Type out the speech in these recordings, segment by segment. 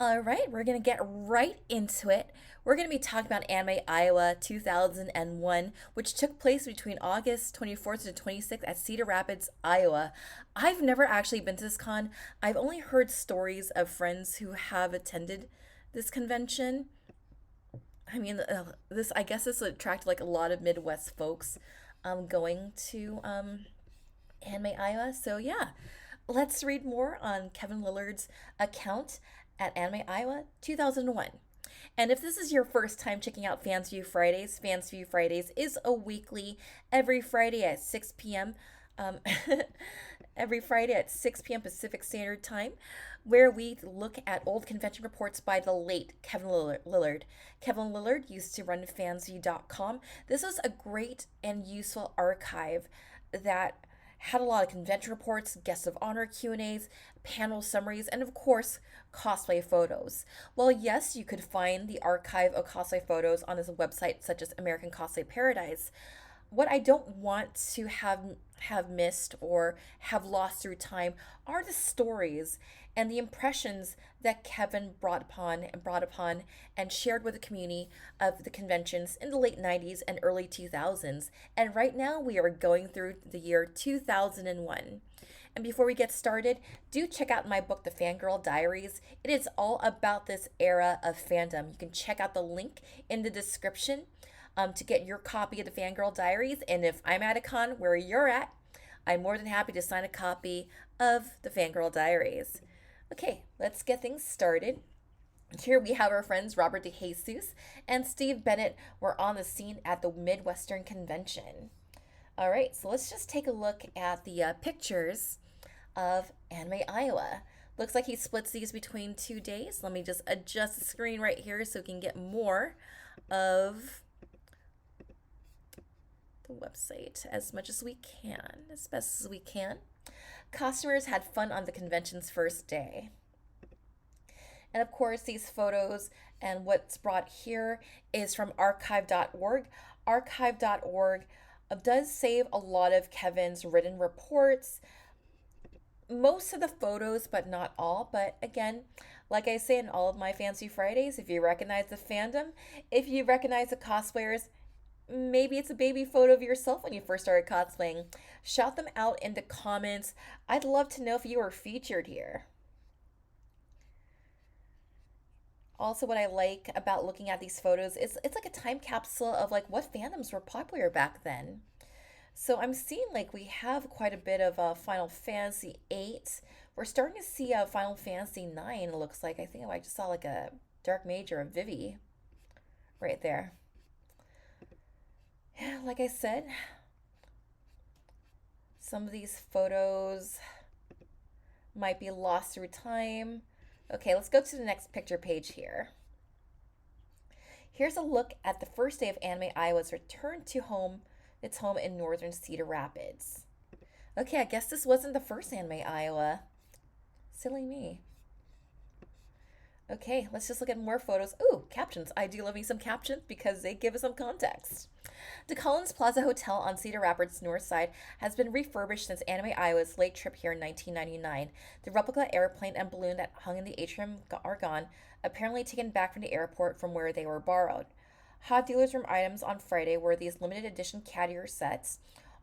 All right, we're going to get right into it. We're going to be talking about Anime Iowa 2001, which took place between August 24th to 26th at Cedar Rapids, Iowa. I've never actually been to this con. I've only heard stories of friends who have attended this convention. I guess this attracted like a lot of Midwest folks going to Anime Iowa. So yeah, let's read more on Kevin Lillard's account at Anime Iowa 2001. And if this is your first time checking out Fansview Fridays is a weekly every Friday at 6 p.m. Um, every Friday at 6 p.m. Pacific Standard Time, where we look at old convention reports by the late Kevin Lillard. Kevin Lillard used to run fansview.com. This was a great and useful archive that had a lot of convention reports, guests of honor Q&As, panel summaries, and of course, cosplay photos. Well, yes, you could find the archive of cosplay photos on this website such as American Cosplay Paradise. What I don't want to have missed or have lost through time are the stories and the impressions that Kevin brought upon and shared with the community of the conventions in the late 90s and early 2000s. And right now we are going through the year 2001. And before we get started, do check out my book, The Fangirl Diaries. It is all about this era of fandom. You can check out the link in the description to get your copy of the Fangirl Diaries. And if I'm at a con where you're at, I'm more than happy to sign a copy of the Fangirl Diaries. Okay, let's get things started. Here we have our friends Robert DeJesus and Steve Bennett were on the scene at the Midwestern Convention. All right, so let's just take a look at the pictures of Anime Iowa. Looks like he splits these between 2 days. Let me just adjust the screen right here so we can get more of the website as much as we can, as best as we can. Costumers had fun on the convention's first day. And of course, these photos and what's brought here is from archive.org. Archive.org does save a lot of Kevin's written reports, most of the photos, but not all. But again, like I say in all of my Fancy Fridays, if you recognize the fandom, if you recognize the cosplayers, maybe it's a baby photo of yourself when you first started cosplaying. Shout them out in the comments. I'd love to know if you were featured here. Also, what I like about looking at these photos is it's like a time capsule of like what fandoms were popular back then. So I'm seeing like we have quite a bit of Final Fantasy 8. We're starting to see Final Fantasy 9, it looks like. I think I just saw like a Dark Mage or a Vivi right there. Yeah, like I said, some of these photos might be lost through time. Okay, let's go to the next picture page here. Here's a look at the first day of Anime Iowa's return to its home in northern Cedar Rapids. Okay, I guess this wasn't the first Anime Iowa. Silly me. Okay, let's just look at more photos. Ooh, captions. I do love me some captions because they give us some context. The Collins Plaza Hotel on Cedar Rapids' north side has been refurbished since Anime Iowa's late trip here in 1999. The replica airplane and balloon that hung in the atrium are gone, apparently taken back from the airport from where they were borrowed. Hot dealers room items on Friday were these limited edition cat ear sets.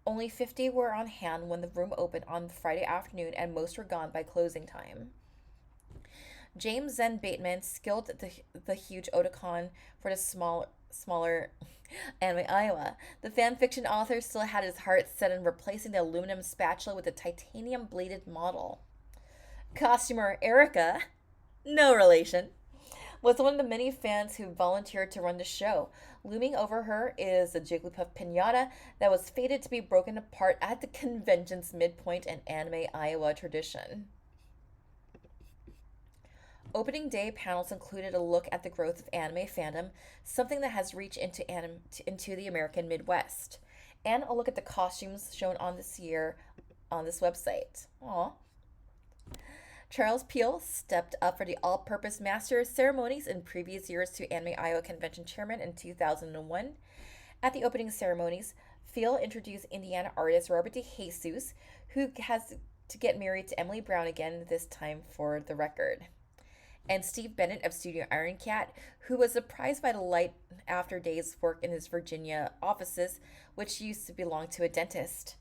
Only 50 were on hand when the room opened on Friday afternoon, and most were gone by closing time. James Zen Bateman skilled the huge Otakon for the smaller Anime Iowa. The fan fiction author still had his heart set on replacing the aluminum spatula with a titanium bladed model. Costumer Erica, no relation, was one of the many fans who volunteered to run the show. Looming over her is a Jigglypuff pinata that was fated to be broken apart at the convention's midpoint in Anime Iowa tradition. Opening day panels included a look at the growth of anime fandom, something that has reached into the American Midwest, and a look at the costumes shown on this website. Aww. Charles Peel stepped up for the all-purpose master of ceremonies in previous years to Anime Iowa Convention chairman in 2001. At the opening ceremonies, Peel introduced Indiana artist Robert DeJesus, who has to get married to Emily Brown again, this time for the record. and Steve Bennett of Studio Iron Cat, who was surprised by the light after days' work in his Virginia offices, which used to belong to a dentist.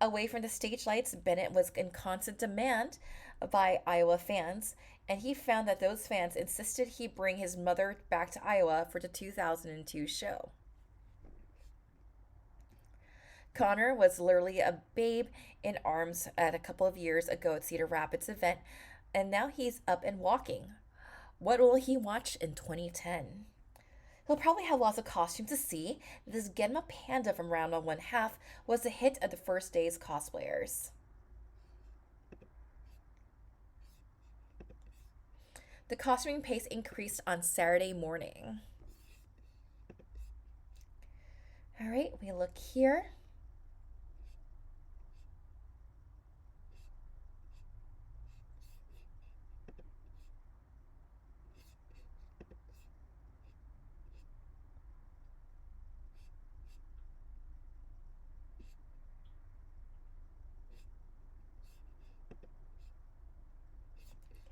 Away from the stage lights, Bennett was in constant demand by Iowa fans, and he found that those fans insisted he bring his mother back to Iowa for the 2002 show. Connor was literally a babe in arms at a couple of years ago at Cedar Rapids event, and now he's up and walking. What will he watch in 2010? He'll probably have lots of costumes to see. This Genma Panda from Round on One Half was a hit of the first day's cosplayers. The costuming pace increased on Saturday morning. All right, we look here.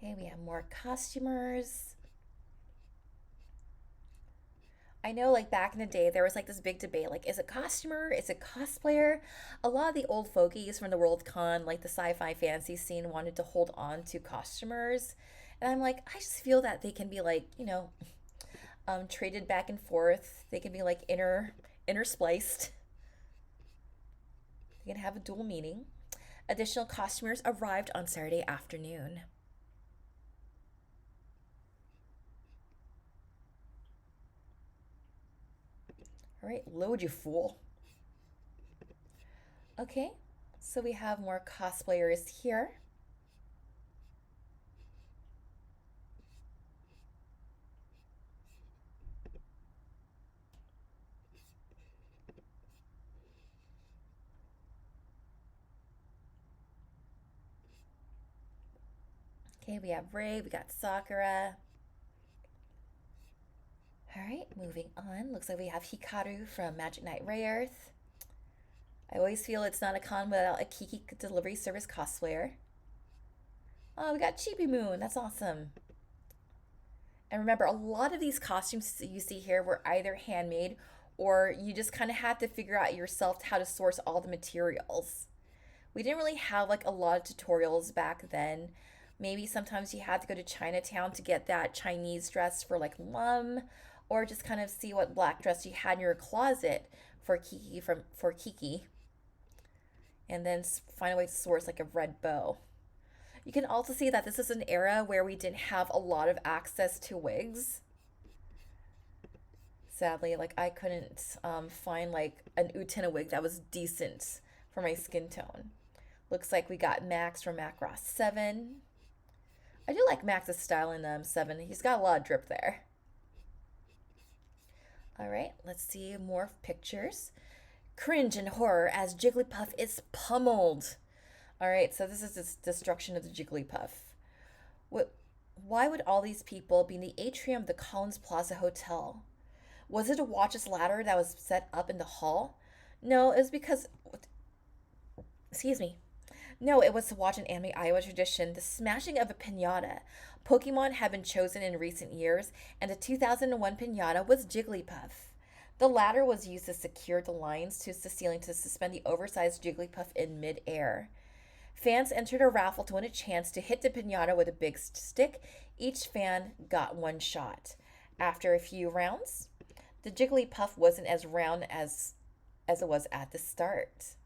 Okay, we have more costumers. I know, like, back in the day, there was like this big debate, like, is it costumer? Is it cosplayer? A lot of the old fogies from the Worldcon, like the sci-fi fantasy scene, wanted to hold on to costumers. And I'm like, I just feel that they can be like, traded back and forth. They can be like interspliced. They can have a dual meaning. Additional costumers arrived on Saturday afternoon. All right, load you fool. Okay, so we have more cosplayers here. Okay, we have Ray, we got Sakura. All right, moving on. Looks like we have Hikaru from Magic Knight Rayearth. I always feel it's not a con without a Kiki delivery service cosplayer. Oh, we got Chibi Moon. That's awesome. And remember, a lot of these costumes you see here were either handmade or you just kind of had to figure out yourself how to source all the materials. We didn't really have like a lot of tutorials back then. Maybe sometimes you had to go to Chinatown to get that Chinese dress for like Lum, or just kind of see what black dress you had in your closet for Kiki, and then find a way to source like a red bow. You can also see that this is an era where we didn't have a lot of access to wigs. Sadly, like I couldn't find like an Utena wig that was decent for my skin tone. Looks like we got Max from Macross 7. I do like Max's style in 7. He's got a lot of drip there. All right, let's see more pictures. Cringe and horror as Jigglypuff is pummeled. All right, so this is the destruction of the Jigglypuff. What? Why would all these people be in the atrium of the Collins Plaza Hotel? Was it a watch's ladder that was set up in the hall? No, it was because. Excuse me. No, it was to watch an anime Iowa tradition, the smashing of a pinata. Pokemon had been chosen in recent years, and the 2001 pinata was Jigglypuff. The ladder was used to secure the lines to the ceiling to suspend the oversized Jigglypuff in mid-air. Fans entered a raffle to win a chance to hit the pinata with a big stick. Each fan got one shot. After a few rounds, the Jigglypuff wasn't as round as it was at the start.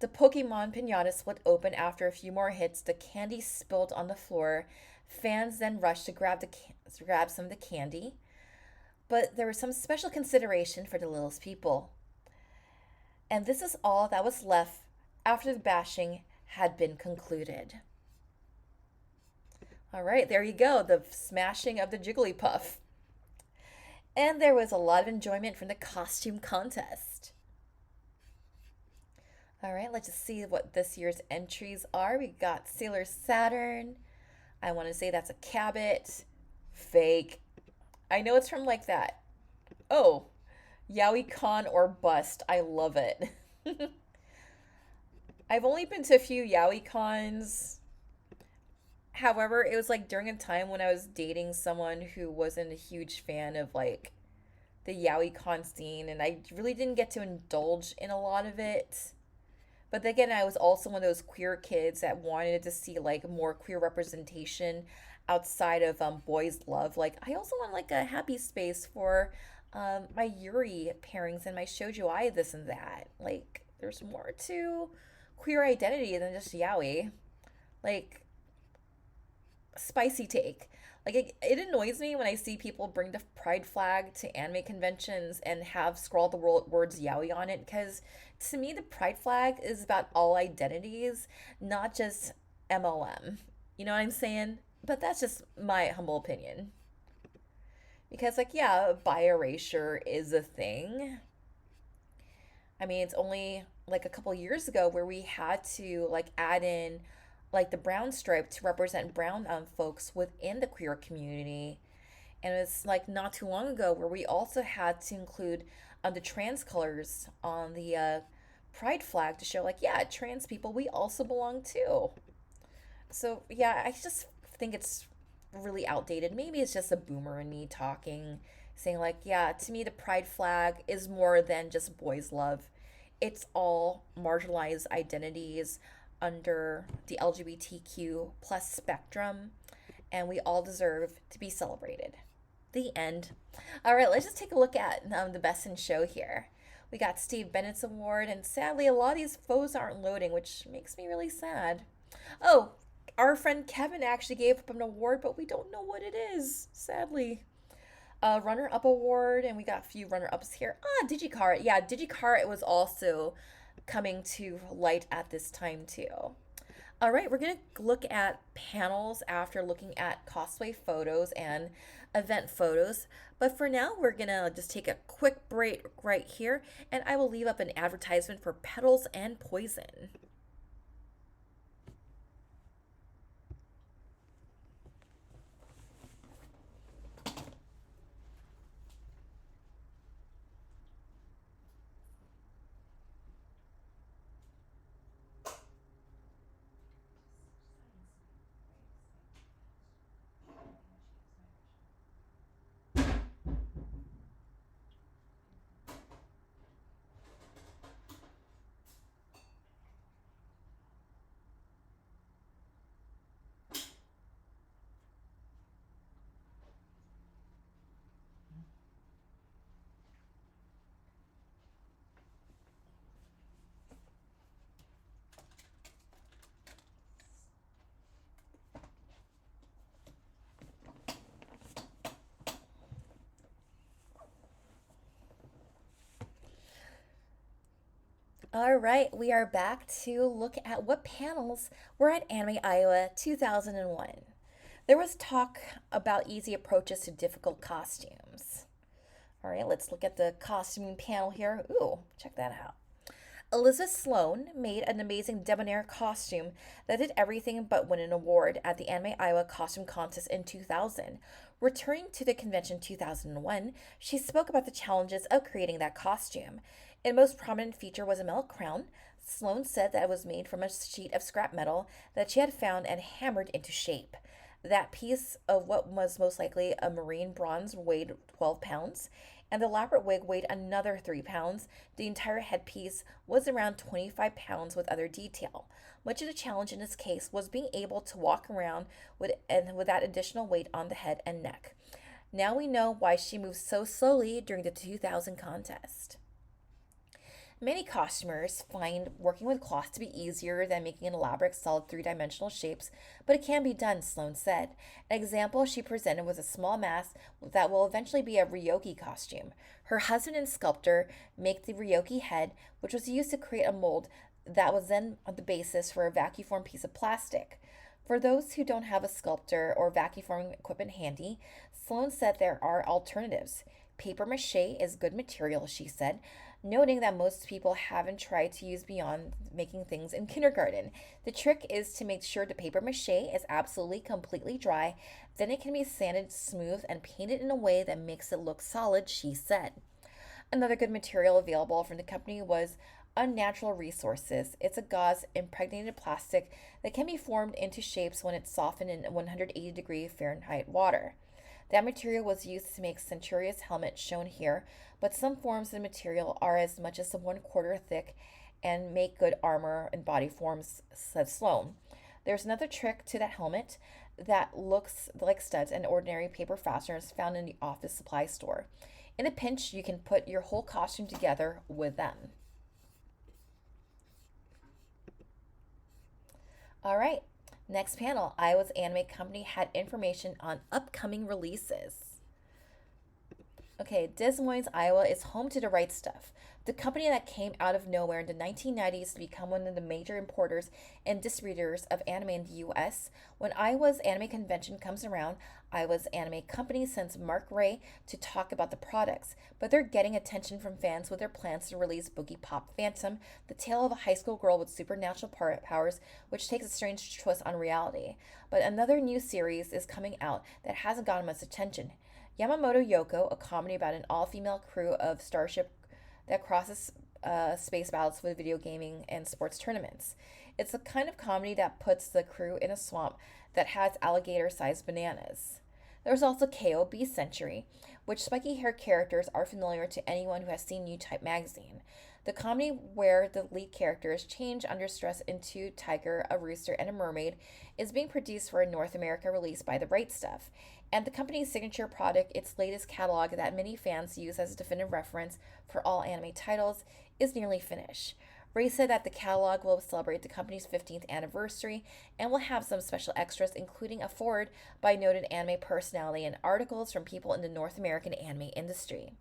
The Pokemon pinata split open after a few more hits. The candy spilled on the floor. Fans then rushed to grab some of the candy. But there was some special consideration for the littlest people. And this is all that was left after the bashing had been concluded. All right, there you go, the smashing of the Jigglypuff. And there was a lot of enjoyment from the costume contest. All right, let's just see what this year's entries are. We got Sailor Saturn. I want to say that's a Cabot. Fake. I know it's from like that. Oh, YaoiCon or bust. I love it. I've only been to a few YaoiCons. However, it was like during a time when I was dating someone who wasn't a huge fan of like the yaoi con scene, and I really didn't get to indulge in a lot of it. But then again, I was also one of those queer kids that wanted to see like more queer representation outside of boys' love. Like I also want like a happy space for my Yuri pairings and my shoujo ai this and that. Like there's more to queer identity than just yaoi. Like spicy take. Like it annoys me when I see people bring the pride flag to anime conventions and have scrawled the words yaoi on it, because to me the pride flag is about all identities, not just MLM. You know what I'm saying? But that's just my humble opinion. Because like yeah, bi erasure is a thing. I mean, it's only like a couple years ago where we had to like add in like the brown stripe to represent brown folks within the queer community. And it's like not too long ago where we also had to include the trans colors on the pride flag to show like yeah, trans people we also belong too. So yeah, I just think it's really outdated. Maybe it's just a boomer in me talking, saying like, yeah, to me the pride flag is more than just boys love. It's all marginalized identities under the LGBTQ plus spectrum, and we all deserve to be celebrated. The end. All right, let's just take a look at the best in show here. We got Steve Bennett's award, and sadly, a lot of these photos aren't loading, which makes me really sad. Oh, our friend Kevin actually gave up an award, but we don't know what it is, sadly. Runner up award, and we got a few runner ups here. Digikara. Yeah, Digikara, it was also coming to light at this time, too. All right, we're going to look at panels after looking at cosplay photos and event photos. But for now, we're going to just take a quick break right here, and I will leave up an advertisement for Petals and Poison. All right, we are back to look at what panels were at Anime Iowa 2001. There was talk about easy approaches to difficult costumes. All right, let's look at the costuming panel here. Ooh, check that out. Elizabeth Sloan made an amazing debonair costume that did everything but win an award at the Anime Iowa Costume Contest in 2000. Returning to the convention 2001, she spoke about the challenges of creating that costume. Its most prominent feature was a metal crown. Sloan said that it was made from a sheet of scrap metal that she had found and hammered into shape. That piece of what was most likely a marine bronze weighed 12 pounds, and the elaborate wig weighed another 3 pounds. The entire headpiece was around 25 pounds with other detail. Much of the challenge in this case was being able to walk around with that additional weight on the head and neck. Now we know why she moved so slowly during the 2000 contest. Many costumers find working with cloth to be easier than making an elaborate, solid three-dimensional shapes, but it can be done, Sloan said. An example she presented was a small mask that will eventually be a Ryoki costume. Her husband and sculptor make the Ryoki head, which was used to create a mold that was then the basis for a vacuum piece of plastic. For those who don't have a sculptor or vacuum equipment handy, Sloan said there are alternatives. Paper mache is good material, she said, noting that most people haven't tried to use beyond making things in kindergarten. The trick is to make sure the paper mache is absolutely completely dry, then it can be sanded smooth and painted in a way that makes it look solid, she said. Another good material available from the company was unnatural resources. It's a gauze impregnated plastic that can be formed into shapes when it's softened in 180-degree Fahrenheit water. That material was used to make Centuria's helmet shown here, but some forms of the material are as much as 1/4 thick and make good armor and body forms, said Sloan. There's another trick to that helmet that looks like studs and ordinary paper fasteners found in the office supply store. In a pinch, you can put your whole costume together with them. All right, next panel. Iowa's anime company had information on upcoming releases. Okay, Des Moines, Iowa is home to the Right Stuff, the company that came out of nowhere in the 1990s to become one of the major importers and distributors of anime in the US. When Iowa's anime convention comes around, Iowa's anime company sends Mark Ray to talk about the products, but they're getting attention from fans with their plans to release Boogie Pop Phantom, the tale of a high school girl with supernatural powers, which takes a strange twist on reality. But another new series is coming out that hasn't gotten much attention. Yamamoto Yoko, a comedy about an all-female crew of starship that crosses space battles with video gaming and sports tournaments. It's the kind of comedy that puts the crew in a swamp that has alligator-sized bananas. There's also KO Beast Century, which spiky-haired characters are familiar to anyone who has seen New Type magazine. The comedy where the lead characters change under stress into a tiger, a rooster, and a mermaid is being produced for a North America release by The Right Stuff, and the company's signature product, its latest catalog that many fans use as a definitive reference for all anime titles, is nearly finished. Ray said that the catalog will celebrate the company's 15th anniversary and will have some special extras, including a foreword by noted anime personality and articles from people in the North American anime industry.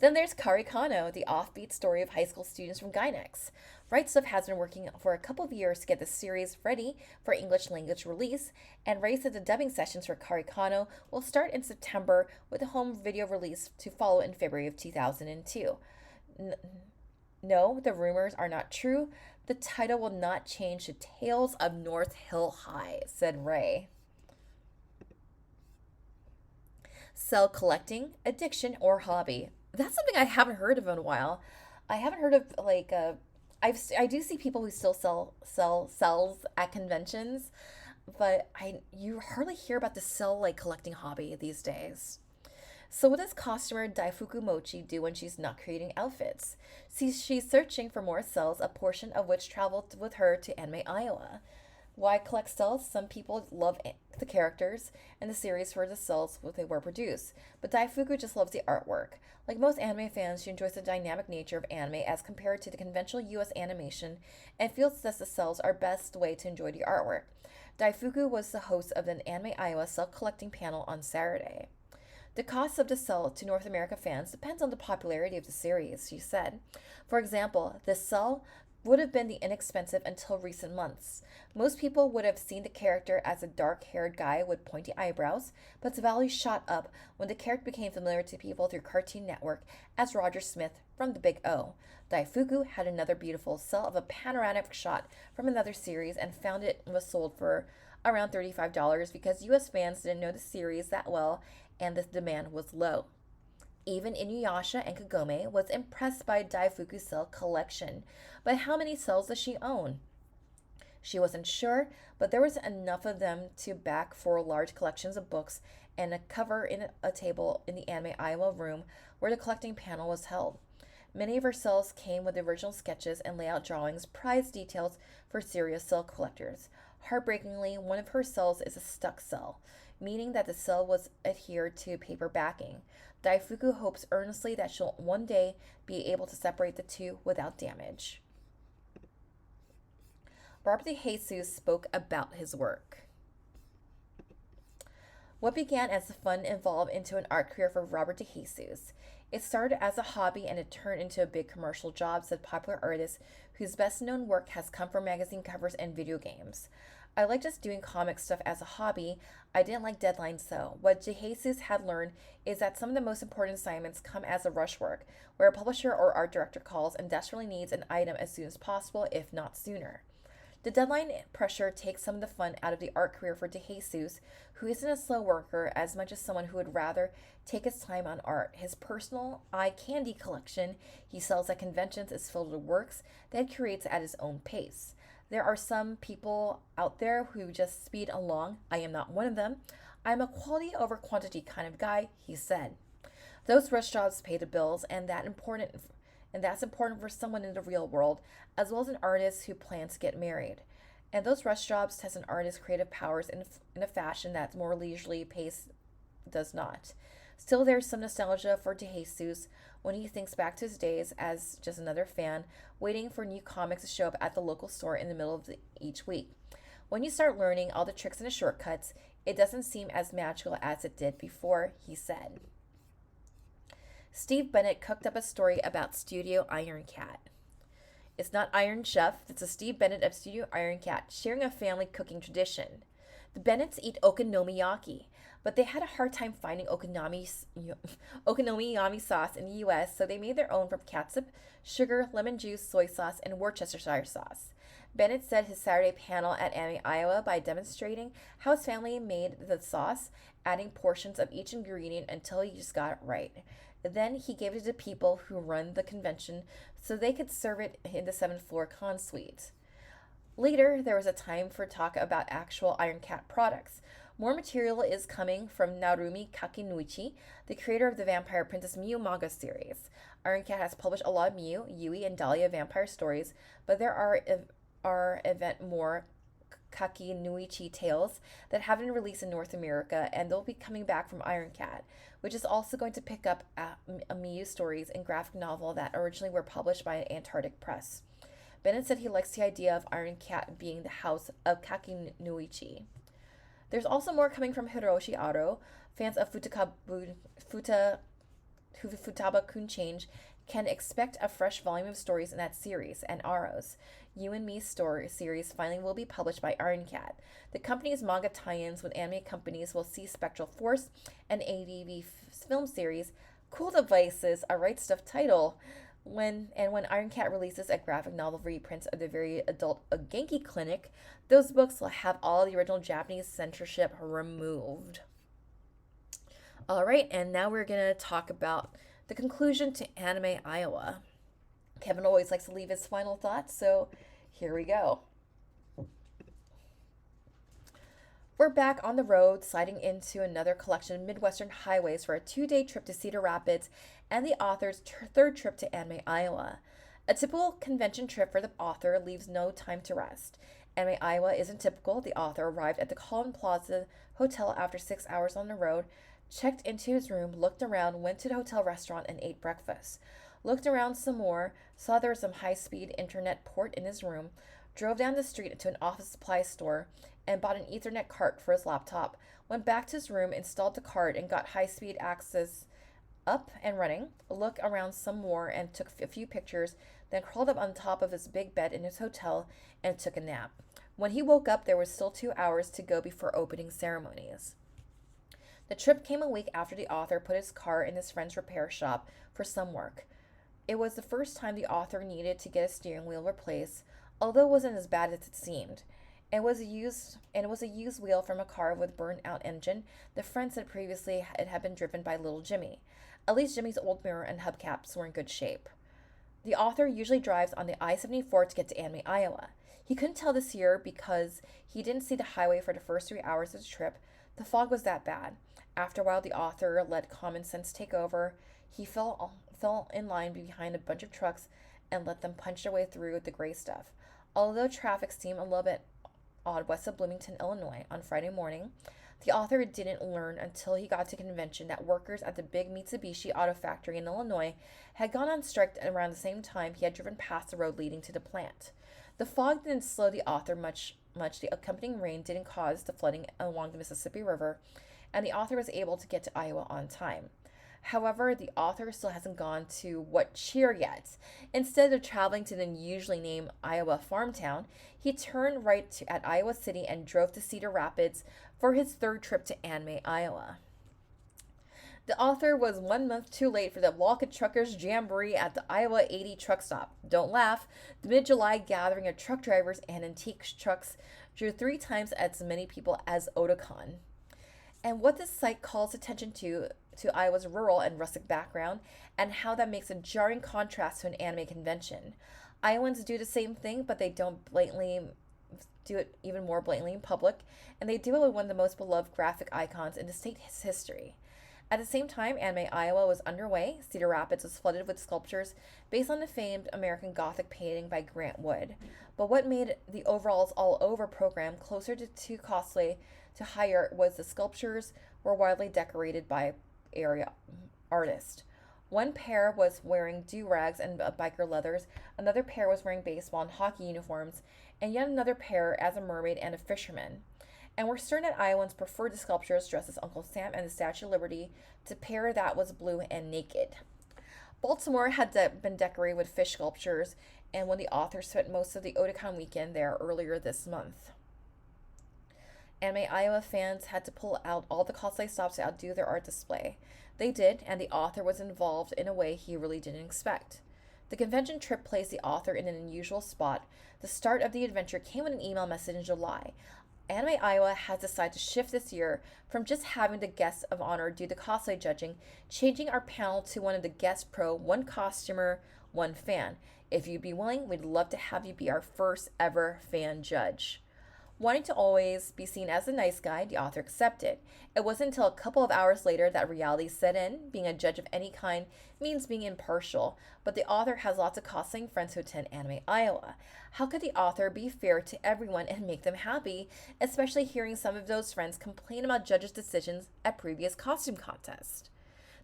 Then there's Karikano, the offbeat story of high school students from Gynex. Right Stuff has been working for a couple of years to get the series ready for English language release, and Ray said the dubbing sessions for Karikano will start in September with a home video release to follow in February of 2002. No, the rumors are not true. The title will not change to Tales of North Hill High, said Ray. Cell collecting, addiction, or hobby. That's something I haven't heard of in a while. I haven't heard of I do see people who still sell cells at conventions, but I you hardly hear about the cell collecting hobby these days. So what does costumer Daifuku Mochi do when she's not creating outfits? See, she's searching for more cells, a portion of which traveled with her to Anime Iowa. Why collect cells? Some people love the characters and the series for the cells they were produced, but Daifuku just loves the artwork. Like most anime fans, she enjoys the dynamic nature of anime as compared to the conventional US animation and feels that the cells are best way to enjoy the artwork. Daifuku was the host of an Anime Iowa cell collecting panel on Saturday. The cost of the cell to North America fans depends on the popularity of the series, she said. For example, the cell would have been the inexpensive until recent months. Most people would have seen the character as a dark-haired guy with pointy eyebrows, but the value shot up when the character became familiar to people through Cartoon Network as Roger Smith from The Big O. Daifuku had another beautiful cell of a panoramic shot from another series and found it was sold for around $35 because US fans didn't know the series that well and the demand was low. Even Inuyasha and Kagome was impressed by Daifuku's cell collection, but how many cells does she own? She wasn't sure, but there was enough of them to back 4 large collections of books and a cover in a table in the Anime Iowa room where the collecting panel was held. Many of her cells came with original sketches and layout drawings, prized details for serious cell collectors. Heartbreakingly, one of her cells is a stuck cell, meaning that the cell was adhered to paper backing. Daifuku hopes earnestly that she'll one day be able to separate the two without damage. Robert DeJesus spoke about his work. What began as fun evolved into an art career for Robert DeJesus. It started as a hobby and it turned into a big commercial job, said popular artist whose best-known work has come from magazine covers and video games. I like just doing comic stuff as a hobby. I didn't like deadlines though. What DeJesus had learned is that some of the most important assignments come as a rush work, where a publisher or art director calls and desperately needs an item as soon as possible, if not sooner. The deadline pressure takes some of the fun out of the art career for DeJesus, who isn't a slow worker as much as someone who would rather take his time on art. His personal eye candy collection he sells at conventions is filled with works that he creates at his own pace. There are some people out there who just speed along. I am not one of them. I'm a quality over quantity kind of guy, he said. Those rush jobs pay the bills, and that's important for someone in the real world, as well as an artist who plans to get married. And those rush jobs test an artist's creative powers in a fashion that more leisurely pace does not. Still, there's some nostalgia for DeJesus when he thinks back to his days as just another fan, waiting for new comics to show up at the local store in the middle of each week. When you start learning all the tricks and the shortcuts, it doesn't seem as magical as it did before, he said. Steve Bennett cooked up a story about Studio Iron Cat. It's not Iron Chef, it's a Steve Bennett of Studio Iron Cat sharing a family cooking tradition. The Bennetts eat okonomiyaki, but they had a hard time finding okonomiyaki sauce in the US, so they made their own from catsup, sugar, lemon juice, soy sauce, and Worcestershire sauce. Bennett said his Saturday panel at Anime, Iowa by demonstrating how his family made the sauce, adding portions of each ingredient until he just got it right. Then he gave it to people who run the convention so they could serve it in the 7th floor con suite. Later, there was a time for talk about actual Iron Cat products. More material is coming from Narumi Kakinuichi, the creator of the Vampire Princess Miu manga series. Iron Cat has published a lot of Miu, Yui, and Dahlia vampire stories, but there are event more Kakinuichi tales that haven't been released in North America, and they'll be coming back from Iron Cat, which is also going to pick up Miu stories and graphic novel that originally were published by Antarctic Press. Bennett said he likes the idea of Iron Cat being the house of Kakinuichi. There's also more coming from Hiroshi Aro. Fans of Futaba-kun Change can expect a fresh volume of stories in that series, and Aro's You and Me story series finally will be published by Iron Cat. The company's manga tie-ins with anime companies will see Spectral Force, an ADV film series, Cool Devices, a Right Stuff title. When Iron Cat releases a graphic novel reprints of the very adult Genki Clinic, those books will have all the original Japanese censorship removed. Alright, and now we're going to talk about the conclusion to Anime Iowa. Kevin always likes to leave his final thoughts, so here we go. We're back on the road, sliding into another collection of Midwestern highways for a 2-day trip to Cedar Rapids and the author's third trip to Anime, Iowa. A typical convention trip for the author leaves no time to rest. Anime, Iowa isn't typical. The author arrived at the Collin Plaza Hotel after 6 hours on the road, checked into his room, looked around, went to the hotel restaurant, and ate breakfast. Looked around some more, saw there was some high-speed internet port in his room, drove down the street to an office supply store, and bought an Ethernet cart for his laptop, went back to his room, installed the cart, and got high-speed access up and running, looked around some more and took a few pictures, then crawled up on top of his big bed in his hotel and took a nap. When he woke up, there was still 2 hours to go before opening ceremonies. The trip came a week after the author put his car in his friend's repair shop for some work. It was the first time the author needed to get a steering wheel replaced, although it wasn't as bad as it seemed. It was a used wheel from a car with burned out engine. The friend said previously it had been driven by little Jimmy. At least Jimmy's old mirror and hubcaps were in good shape. The author usually drives on the I-74 to get to Anime, Iowa. He couldn't tell this year because he didn't see the highway for the first 3 hours of the trip. The fog was that bad. After a while, the author let common sense take over. He fell in line behind a bunch of trucks and let them punch their way through the gray stuff. Although traffic seemed a little bit odd west of Bloomington, Illinois on Friday morning, the author didn't learn until he got to convention that workers at the big Mitsubishi auto factory in Illinois had gone on strike around the same time he had driven past the road leading to the plant. The fog didn't slow the author much. The accompanying rain didn't cause the flooding along the Mississippi River, and the author was able to get to Iowa on time. However, the author still hasn't gone to What Cheer yet. Instead of traveling to the usually named Iowa farm town, he turned right at Iowa City and drove to Cedar Rapids for his third trip to Anime, Iowa. The author was 1 month too late for the Walk-In Truckers Jamboree at the Iowa 80 truck stop. Don't laugh. The mid-July gathering of truck drivers and antique trucks drew 3 times as many people as Otakon. And what this site calls attention to Iowa's rural and rustic background, and how that makes a jarring contrast to an anime convention. Iowans do the same thing, but they don't blatantly do it even more blatantly in public, and they do it with one of the most beloved graphic icons in the state's history. At the same time, Anime Iowa was underway. Cedar Rapids was flooded with sculptures based on the famed American Gothic painting by Grant Wood. But what made the Overalls All Over program closer to cosplay to hire was the sculptures were widely decorated by area artists. One pair was wearing do-rags and biker leathers, another pair was wearing baseball and hockey uniforms, and yet another pair as a mermaid and a fisherman. And we're certain that Iowans preferred the sculptures dressed as Uncle Sam and the Statue of Liberty to pair that was blue and naked. Baltimore had been decorated with fish sculptures, and when the author spent most of the Otakon weekend there earlier this month. Anime Iowa fans had to pull out all the cosplay stops to outdo their art display. They did, and the author was involved in a way he really didn't expect. The convention trip placed the author in an unusual spot. The start of the adventure came with an email message in July. Anime Iowa has decided to shift this year from just having the guests of honor do the cosplay judging, changing our panel to one of the guest pro, one costumer, one fan. If you'd be willing, we'd love to have you be our first ever fan judge. Wanting to always be seen as the nice guy, the author accepted. It wasn't until a couple of hours later that reality set in. Being a judge of any kind means being impartial, but the author has lots of cosplaying friends who attend Anime Iowa. How could the author be fair to everyone and make them happy, especially hearing some of those friends complain about judges' decisions at previous costume contests?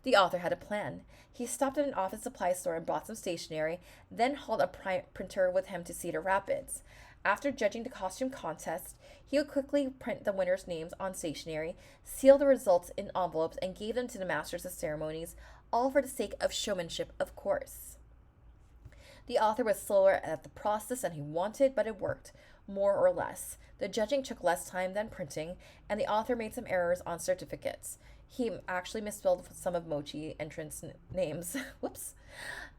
The author had a plan. He stopped at an office supply store and bought some stationery, then hauled a printer with him to Cedar Rapids. After judging the costume contest, he would quickly print the winners' names on stationery, seal the results in envelopes, and gave them to the masters of ceremonies, all for the sake of showmanship, of course. The author was slower at the process than he wanted, but it worked, more or less. The judging took less time than printing, and the author made some errors on certificates. He actually misspelled some of Mochi entrance names. Whoops.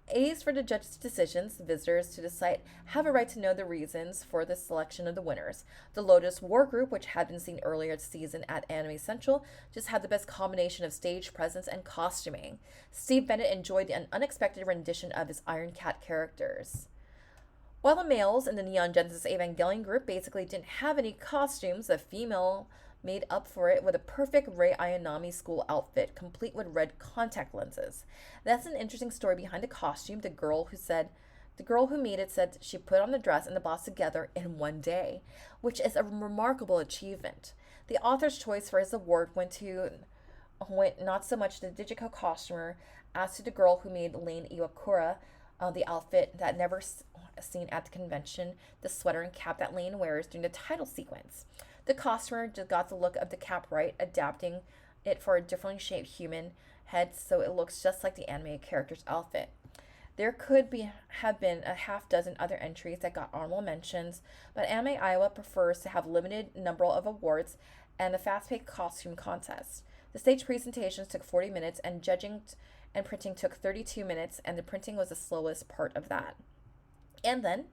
A's for the judges' decisions. Visitors to the site have a right to know the reasons for the selection of the winners. The Lotus War Group, which had been seen earlier this season at Anime Central, just had the best combination of stage presence and costuming. Steve Bennett enjoyed an unexpected rendition of his Iron Cat characters. While the males in the Neon Genesis Evangelion group basically didn't have any costumes, the female made up for it with a perfect Rei Ayanami school outfit, complete with red contact lenses. That's an interesting story behind the costume. The girl who made it said she put on the dress and the blouse together in one day, which is a remarkable achievement. The author's choice for his award went not so much to the Digico costumer as to the girl who made Lane Iwakura the outfit that never seen at the convention, the sweater and cap that Lane wears during the title sequence. The costumer just got the look of the cap right, adapting it for a differently shaped human head so it looks just like the anime character's outfit. There have been a half dozen other entries that got honorable mentions, but Anime Iowa prefers to have limited number of awards and a fast-paced costume contest. The stage presentations took 40 minutes, and judging and printing took 32 minutes, and the printing was the slowest part of that. And then,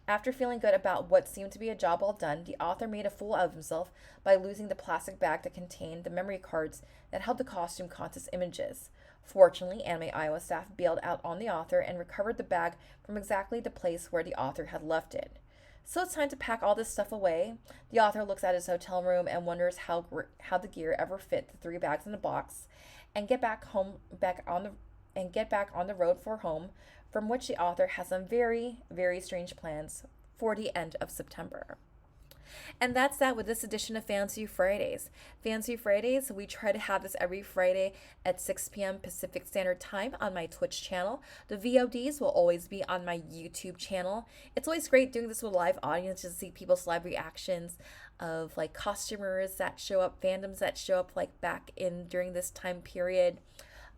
after feeling good about what seemed to be a job well done, the author made a fool of himself by losing the plastic bag that contained the memory cards that held the costume contest images. Fortunately, Anime Iowa staff bailed out on the author and recovered the bag from exactly the place where the author had left it. So it's time to pack all this stuff away. The author looks at his hotel room and wonders how the gear ever fit the 3 bags in the box, and get back on the road for home, from which the author has some very, very strange plans for the end of September. And that's that with this edition of Fansview Fridays. Fansview Fridays, we try to have this every Friday at 6 p.m. Pacific Standard Time on my Twitch channel. The VODs will always be on my YouTube channel. It's always great doing this with live audiences to see people's live reactions of like costumers that show up, fandoms that show up like back in during this time period.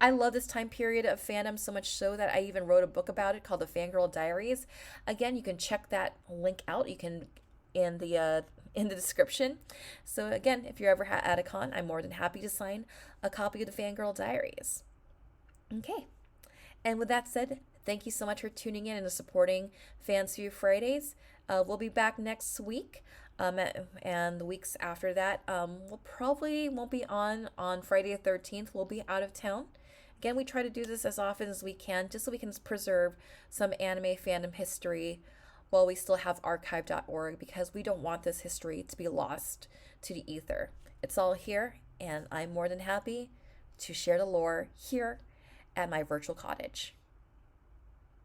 I love this time period of fandom so much so that I even wrote a book about it called the Fangirl Diaries. Again, you can check that link out. You can in the in the description. So again, if you're ever at a con, I'm more than happy to sign a copy of the Fangirl Diaries. Okay. And with that said, thank you so much for tuning in and supporting Fansview Fridays. We'll be back next week. And the weeks after that, we'll probably won't be on Friday the 13th. We'll be out of town. Again, we try to do this as often as we can, just so we can preserve some anime fandom history while we still have archive.org, because we don't want this history to be lost to the ether. It's all here, and I'm more than happy to share the lore here at my virtual cottage.